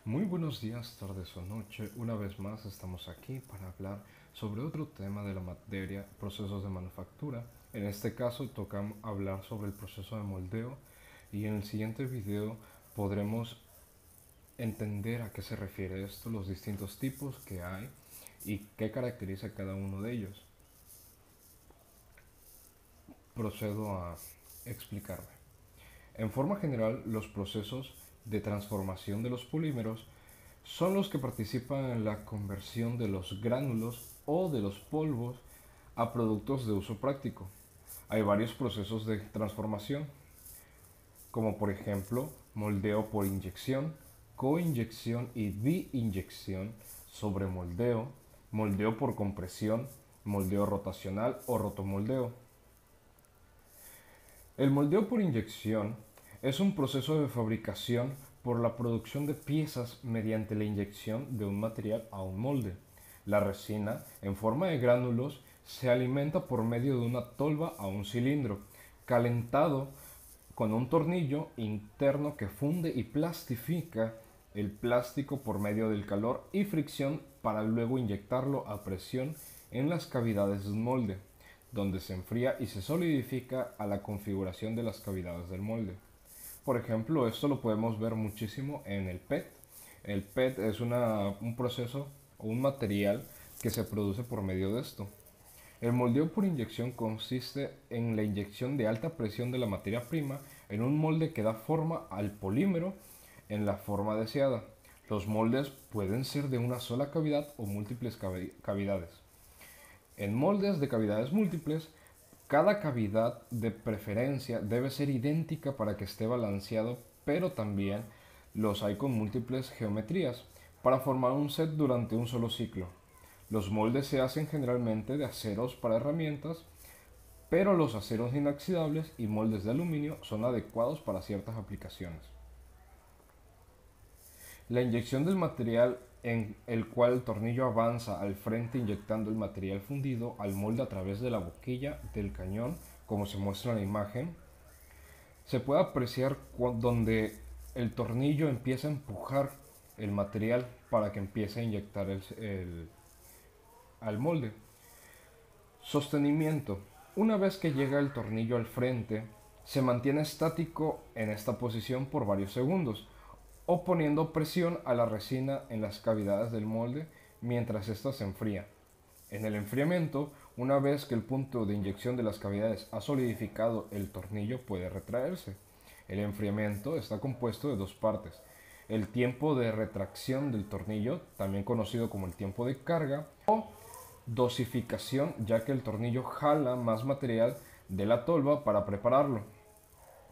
Muy buenos días, tardes o noche. Una vez más estamos aquí para hablar sobre otro tema de la materia, procesos de manufactura. En este caso toca hablar sobre el proceso de moldeo y en el siguiente video podremos entender a qué se refiere esto, los distintos tipos que hay y qué caracteriza cada uno de ellos. Procedo a explicarme. En forma general, los procesos de transformación de los polímeros son los que participan en la conversión de los gránulos o de los polvos a productos de uso práctico. Hay varios procesos de transformación, como por ejemplo moldeo por inyección, coinyección y biinyección, sobremoldeo, moldeo por compresión, moldeo rotacional o rotomoldeo. El moldeo por inyección es un proceso de fabricación por la producción de piezas mediante la inyección de un material a un molde. La resina, en forma de gránulos, se alimenta por medio de una tolva a un cilindro, calentado con un tornillo interno que funde y plastifica el plástico por medio del calor y fricción para luego inyectarlo a presión en las cavidades de un molde, donde se enfría y se solidifica a la configuración de las cavidades del molde. Por ejemplo, esto lo podemos ver muchísimo en el PET. El PET es un proceso o un material que se produce por medio de esto. El moldeo por inyección consiste en la inyección de alta presión de la materia prima en un molde que da forma al polímero en la forma deseada. Los moldes pueden ser de una sola cavidad o múltiples cavidades. En moldes de cavidades múltiples, cada cavidad de preferencia debe ser idéntica para que esté balanceado, pero también los hay con múltiples geometrías para formar un set durante un solo ciclo. Los moldes se hacen generalmente de aceros para herramientas, pero los aceros inoxidables y moldes de aluminio son adecuados para ciertas aplicaciones. La inyección del material en el cual el tornillo avanza al frente inyectando el material fundido al molde a través de la boquilla del cañón, como se muestra en la imagen, se puede apreciar donde el tornillo empieza a empujar el material para que empiece a inyectar al molde. Sostenimiento. Una vez que llega el tornillo al frente, se mantiene estático en esta posición por varios segundos, o poniendo presión a la resina en las cavidades del molde mientras ésta se enfría. En el enfriamiento, una vez que el punto de inyección de las cavidades ha solidificado, el tornillo puede retraerse. El enfriamiento está compuesto de dos partes: el tiempo de retracción del tornillo, también conocido como el tiempo de carga, o dosificación, ya que el tornillo jala más material de la tolva para prepararlo.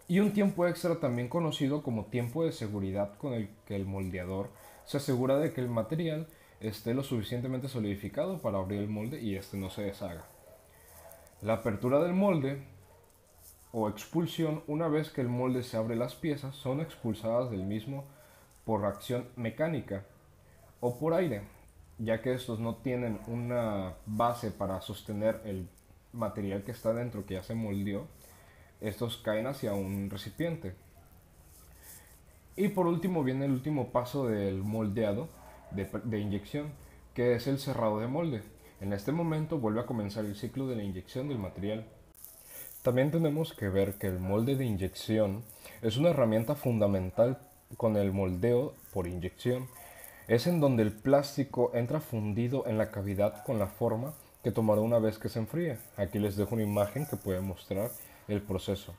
Y un tiempo extra también conocido como tiempo de seguridad, con el que el moldeador se asegura de que el material esté lo suficientemente solidificado para abrir el molde y este no se deshaga. La apertura del molde o expulsión: una vez que el molde se abre, las piezas son expulsadas del mismo por acción mecánica o por aire, ya que estos no tienen una base para sostener el material que está dentro, que ya se moldeó. Estos caen hacia un recipiente. Y por último viene el último paso del moldeado de inyección, que es el cerrado de molde. En este momento vuelve a comenzar el ciclo de la inyección del material. También tenemos que ver que el molde de inyección es una herramienta fundamental con el moldeo por inyección. Es en donde el plástico entra fundido en la cavidad con la forma que tomará una vez que se enfríe. Aquí les dejo una imagen que puede mostrar el proceso.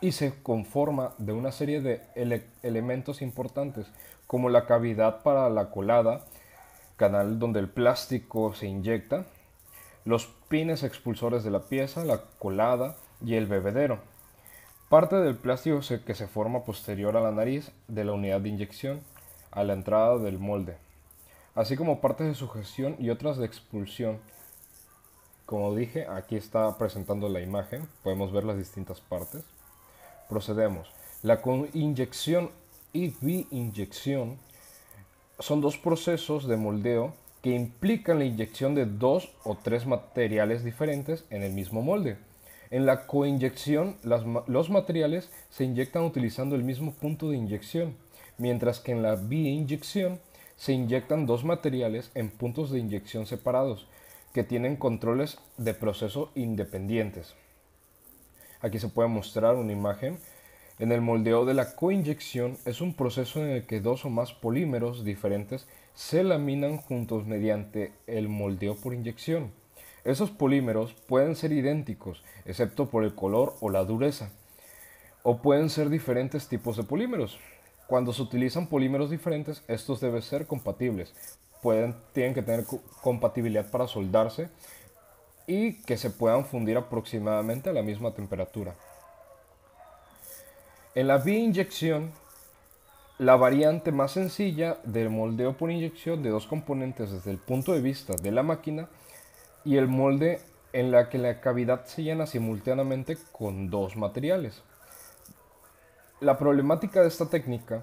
Y se conforma de una serie de elementos importantes, como la cavidad para la colada, canal donde el plástico se inyecta, los pines expulsores de la pieza, la colada y el bebedero. Parte del plástico que se forma posterior a la nariz de la unidad de inyección, a la entrada del molde, así como partes de sujeción y otras de expulsión. Como dije, aquí está presentando la imagen, podemos ver las distintas partes. Procedemos. La coinyección y biinyección son dos procesos de moldeo que implican la inyección de dos o tres materiales diferentes en el mismo molde. En la coinyección, los materiales se inyectan utilizando el mismo punto de inyección, mientras que en la bioinyección se inyectan dos materiales en puntos de inyección separados, que tienen controles de proceso independientes. Aquí se puede mostrar una imagen. En el moldeo de la coinyección es un proceso en el que dos o más polímeros diferentes se laminan juntos mediante el moldeo por inyección. Esos polímeros pueden ser idénticos, excepto por el color o la dureza, o pueden ser diferentes tipos de polímeros. Cuando se utilizan polímeros diferentes, estos deben ser compatibles. Tienen que tener compatibilidad para soldarse y que se puedan fundir aproximadamente a la misma temperatura. En la bioinyección, la variante más sencilla del moldeo por inyección de dos componentes desde el punto de vista de la máquina y el molde en la que la cavidad se llena simultáneamente con dos materiales. La problemática de esta técnica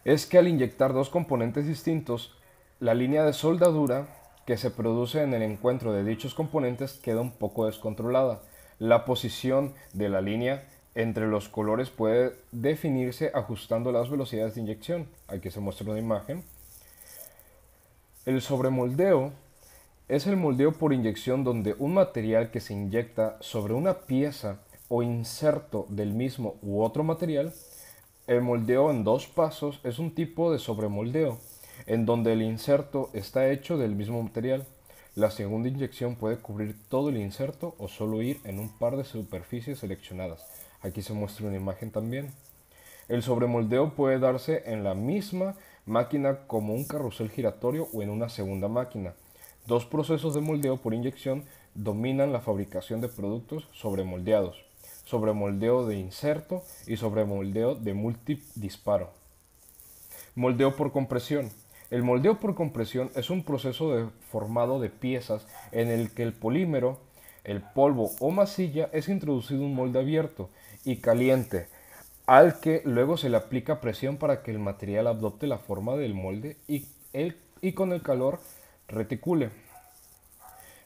es que al inyectar dos componentes distintos, la línea de soldadura que se produce en el encuentro de dichos componentes queda un poco descontrolada. La posición de la línea entre los colores puede definirse ajustando las velocidades de inyección. Aquí se muestra una imagen. El sobremoldeo es el moldeo por inyección donde un material que se inyecta sobre una pieza o inserto del mismo u otro material. El moldeo en dos pasos es un tipo de sobremoldeo, en donde el inserto está hecho del mismo material. La segunda inyección puede cubrir todo el inserto o solo ir en un par de superficies seleccionadas. Aquí se muestra una imagen también. El sobremoldeo puede darse en la misma máquina como un carrusel giratorio o en una segunda máquina. Dos procesos de moldeo por inyección dominan la fabricación de productos sobremoldeados: sobremoldeo de inserto y sobremoldeo de multidisparo. Moldeo por compresión. El moldeo por compresión es un proceso de formado de piezas en el que el polímero, el polvo o masilla es introducido en un molde abierto y caliente, al que luego se le aplica presión para que el material adopte la forma del molde y con el calor reticule.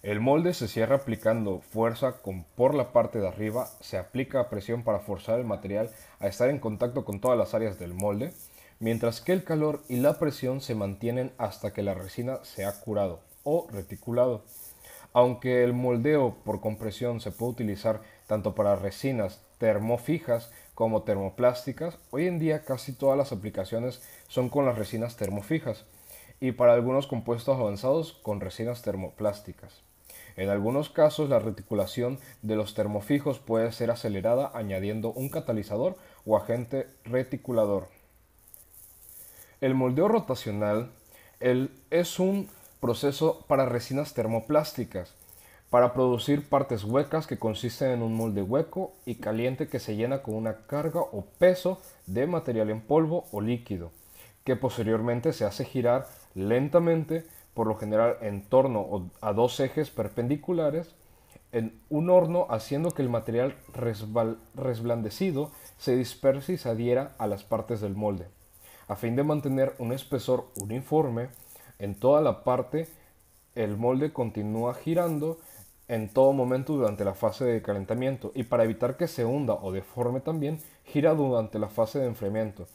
El molde se cierra aplicando fuerza por la parte de arriba, se aplica presión para forzar el material a estar en contacto con todas las áreas del molde, mientras que el calor y la presión se mantienen hasta que la resina se ha curado o reticulado. Aunque el moldeo por compresión se puede utilizar tanto para resinas termofijas como termoplásticas, hoy en día casi todas las aplicaciones son con las resinas termofijas y para algunos compuestos avanzados con resinas termoplásticas. En algunos casos, la reticulación de los termofijos puede ser acelerada añadiendo un catalizador o agente reticulador. El moldeo rotacional es un proceso para resinas termoplásticas, para producir partes huecas que consisten en un molde hueco y caliente que se llena con una carga o peso de material en polvo o líquido, que posteriormente se hace girar lentamente, por lo general en torno a dos ejes perpendiculares, en un horno, haciendo que el material resblandecido se disperse y se adhiera a las partes del molde. A fin de mantener un espesor uniforme en toda la parte, el molde continúa girando en todo momento durante la fase de calentamiento, y para evitar que se hunda o deforme también, gira durante la fase de enfriamiento.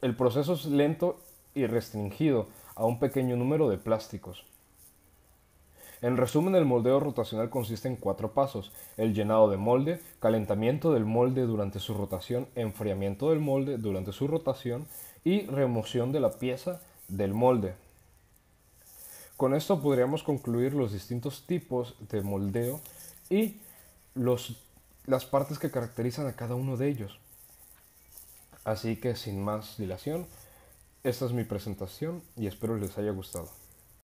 El proceso es lento y restringido a un pequeño número de plásticos. En resumen, el moldeo rotacional consiste en 4 pasos: el llenado de molde, calentamiento del molde durante su rotación, enfriamiento del molde durante su rotación y remoción de la pieza del molde. Con esto podríamos concluir los distintos tipos de moldeo y las partes que caracterizan a cada uno de ellos. Así que sin más dilación, esta es mi presentación y espero les haya gustado.